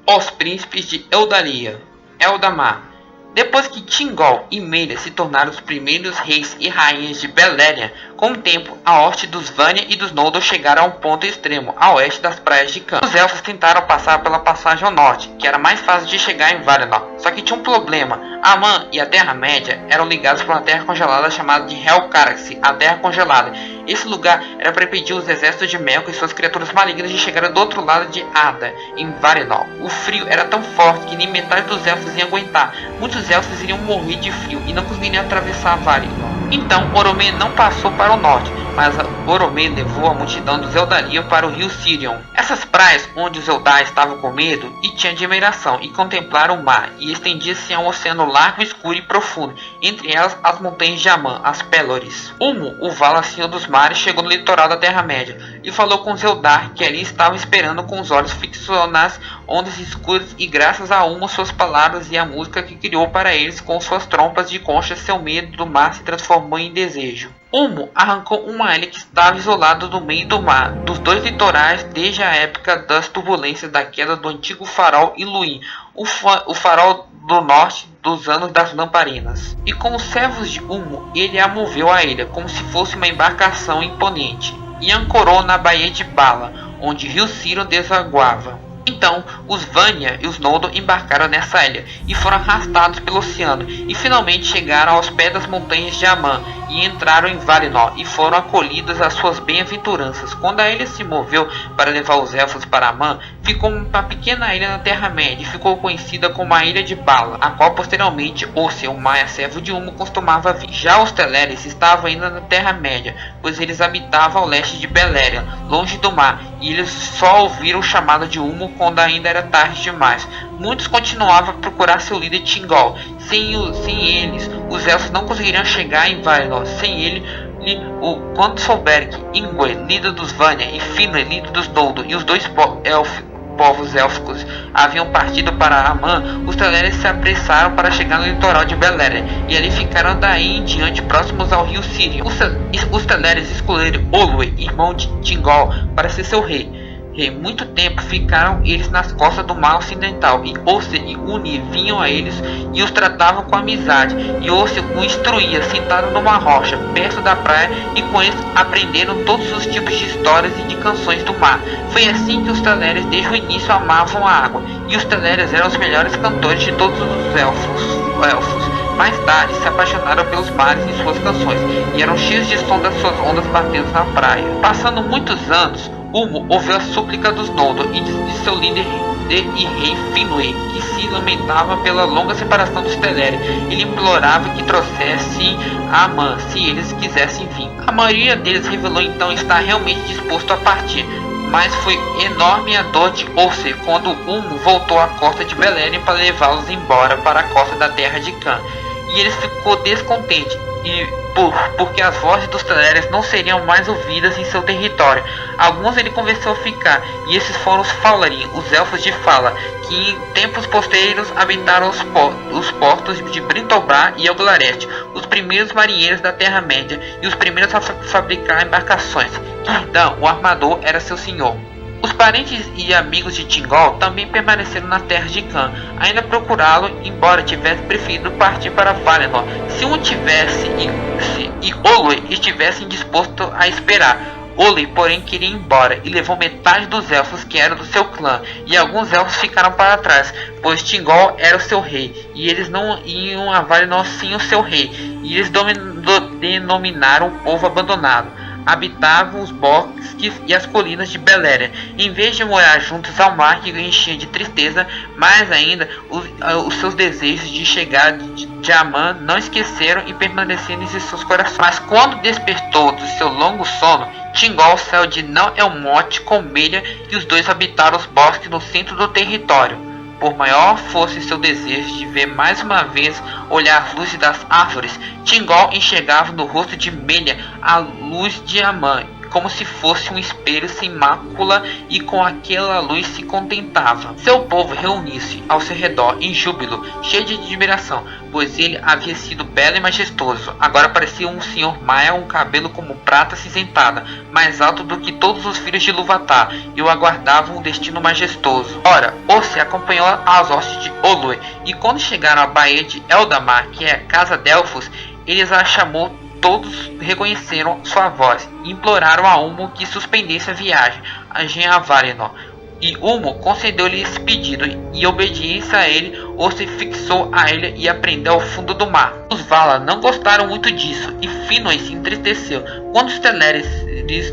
Os príncipes de Eldalia. Eldamar. Depois que Thingol e Melia se tornaram os primeiros reis e rainhas de Beleriand, com o tempo, a horte dos Vanya e dos Noldor chegaram a um ponto extremo, a oeste das praias de Can. Os elfos tentaram passar pela passagem ao norte, que era mais fácil de chegar em Valinor, só que tinha um problema. Aman e a Terra-média eram ligados por uma terra congelada chamada de Helcaraxë, a Terra Congelada. Esse lugar era para impedir os exércitos de Melkor e suas criaturas malignas de chegar do outro lado de Arda, em Valinor. O frio era tão forte que nem metade dos elfos ia aguentar. Muitos elfos iriam morrer de frio e não conseguiriam atravessar Valinor. Então, Oromê não passou para o norte, mas Oromê levou a multidão dos Eldalia para o rio Sirion. Essas praias, onde os Eldar estavam com medo e tinham admiração, e contemplaram o mar, e estendia-se a um oceano largo, escuro e profundo, entre elas as montanhas de Aman, as Pelores. Ulmo, o Vala Senhor dos Mares, chegou no litoral da Terra-média, e falou com os Eldar, que ali estavam esperando com os olhos fixos nas ondas escuras, e graças a Ulmo, suas palavras e a música que criou para eles com suas trompas de concha, seu medo do mar se transformou em desejo. Ulmo arrancou uma ilha que estava isolada no meio do mar, dos dois litorais desde a época das turbulências da queda do antigo farol Iluin, o farol do norte dos anos das lamparinas. E com os servos de Ulmo, ele a moveu à ilha, como se fosse uma embarcação imponente, e ancorou na baía de Bala, onde o rio Sirion desaguava. Então, os Vanya e os Noldor embarcaram nessa ilha e foram arrastados pelo oceano e finalmente chegaram aos pés das montanhas de Aman e entraram em Valinor e foram acolhidos às suas bem-aventuranças. Quando a ilha se moveu para levar os elfos para Aman, ficou uma pequena ilha na Terra-média e ficou conhecida como a Ilha de Bala, a qual posteriormente Ossi, o Maia servo de Ulmo, costumava vir. Já os Teleres estavam ainda na Terra-média, pois eles habitavam ao leste de Beleriand, longe do mar, e eles só ouviram o chamado de Ulmo quando ainda era tarde demais. Muitos continuavam a procurar seu líder Thingol. Sem eles, os elfos não conseguiriam chegar em Valinor. Sem ele, quando souber que Ingwe, líder dos Vanya, e Finwë, líder dos Noldor, e os dois povos élficos haviam partido para Aman, os Teleres se apressaram para chegar no litoral de Beleriand, e ali ficaram daí em diante próximos ao rio Sirion. Os Teleres escolheram Olwë, irmão de Thingol, para ser seu rei. Muito tempo ficaram eles nas costas do mar ocidental, e Ossi e Uni vinham a eles e os tratavam com amizade, e Ossi o instruía sentado numa rocha perto da praia, e com eles aprenderam todos os tipos de histórias e de canções do mar. Foi assim que os Teleres desde o início amavam a água, e os Teleres eram os melhores cantores de todos os elfos. Mais tarde se apaixonaram pelos mares e suas canções, e eram cheios de som das suas ondas batendo na praia. Passando muitos anos, Ulmo ouviu a súplica dos Noldor e de seu líder e rei Finwë, que se lamentava pela longa separação dos Teleri. Ele implorava que trouxessem a Aman, se eles quisessem vir. A maioria deles revelou então estar realmente disposto a partir, mas foi enorme a dor de Ossi quando Ulmo voltou à costa de Beleriand para levá-los embora para a costa da terra de Can. E ele ficou descontente, porque as vozes dos Teleres não seriam mais ouvidas em seu território. Alguns ele convenceu a ficar, e esses foram os Falarin, os elfos de Fala, que em tempos posteriores habitaram os portos de Brintobrar e Elglarest, os primeiros marinheiros da Terra-média e os primeiros a fabricar embarcações. Círdan, o armador, era seu senhor. Os parentes e amigos de Thingol também permaneceram na terra de Can, ainda procurá-lo, embora tivesse preferido partir para Valinor, se um tivesse e Olwë estivessem dispostos a esperar. Olwë, porém, queria ir embora e levou metade dos elfos que eram do seu clã, e alguns elfos ficaram para trás, pois Thingol era o seu rei, e eles não iam a Valinor sem o seu rei, e eles denominaram o povo abandonado. Habitavam os bosques e as colinas de Beleriand, em vez de morar juntos ao mar, que enchia de tristeza. Mais ainda, os seus desejos de chegar de Aman não esqueceram e permaneceram em seus corações. Mas quando despertou do seu longo sono, Thingol saiu de Não-Elmoth com Melia, e os dois habitaram os bosques no centro do território. Por maior fosse seu desejo de ver mais uma vez olhar as luzes das árvores, Thingol enxergava no rosto de Melia a luz de Aman, como se fosse um espelho sem mácula, e com aquela luz se contentava. Seu povo reuniu-se ao seu redor em júbilo, cheio de admiração, pois ele havia sido belo e majestoso. Agora parecia um senhor Maia, um cabelo como prata acinzentada, mais alto do que todos os filhos de Ilúvatar, e o aguardava um destino majestoso. Ora, Orce acompanhou as hostes de Olue, e quando chegaram à baía de Eldamar, que é a casa de Elfos, eles a chamou. Todos reconheceram sua voz e imploraram a Ulmo que suspendesse a viagem a Valinor. E Ulmo concedeu-lhe esse pedido, e em obediência a ele, Orce fixou a ilha e a prendeu ao fundo do mar. Os Valar não gostaram muito disso, e Finwë se entristeceu quando os Teleri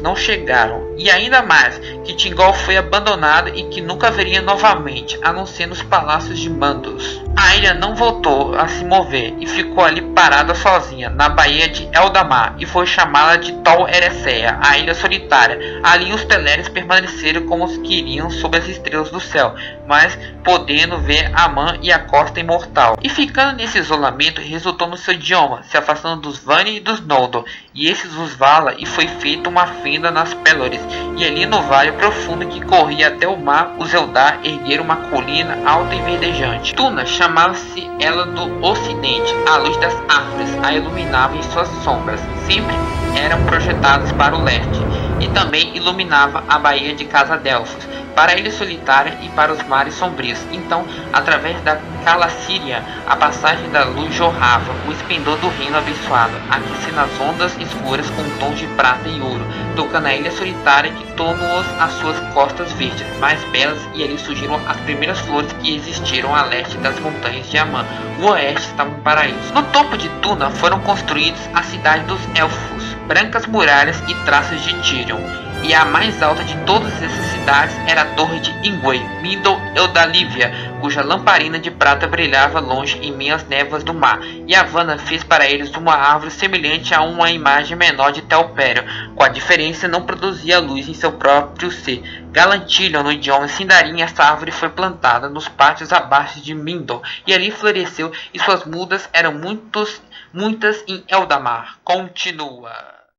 não chegaram, e ainda mais que Thingol foi abandonado e que nunca veria novamente, a não ser nos palácios de Mandos. A ilha não voltou a se mover e ficou ali parada sozinha na baía de Eldamar, e foi chamada de Tol Eressëa, a ilha solitária. Ali os Teleres permaneceram como os queriam sob as estrelas do céu, mas podendo ver Amon e a costa imortal. E ficando nesse isolamento, resultou no seu idioma, se afastando dos Vani e dos Noldor, e esses os Valar, e foi feita uma fenda nas Pelores, e ali no vale profundo que corria até o mar, os Eldar ergueram uma colina alta e verdejante. Tuna chamava-se ela do Ocidente, a luz das árvores a iluminava em suas sombras, sempre eram projetadas para o leste, e também iluminava a baía de Casa Delfos, para a ilha solitária e para os mares sombrios. Então, através da Calacíria, a passagem da luz jorrava, o esplendor do reino abençoado, aquecendo as ondas escuras com tons de prata e ouro, tocando a ilha solitária que tornou as suas costas verdes, mais belas, e ali surgiram as primeiras flores que existiram a leste das montanhas de Amon. O oeste estava um paraíso. No topo de Tuna foram construídos a cidade dos Elfos, brancas muralhas e traços de Tirion, e a mais alta de todas essas cidades era a torre de Ingwë, Mindol Eldalívia, cuja lamparina de prata brilhava longe em meio às névoas do mar, e Yavanna fez para eles uma árvore semelhante a uma imagem menor de Telperion, com a diferença não produzia luz em seu próprio ser. Galantilion, no idioma Sindarin, essa árvore foi plantada nos pátios abaixo de Mindol, e ali floresceu, e suas mudas eram muitas em Eldamar. Continua.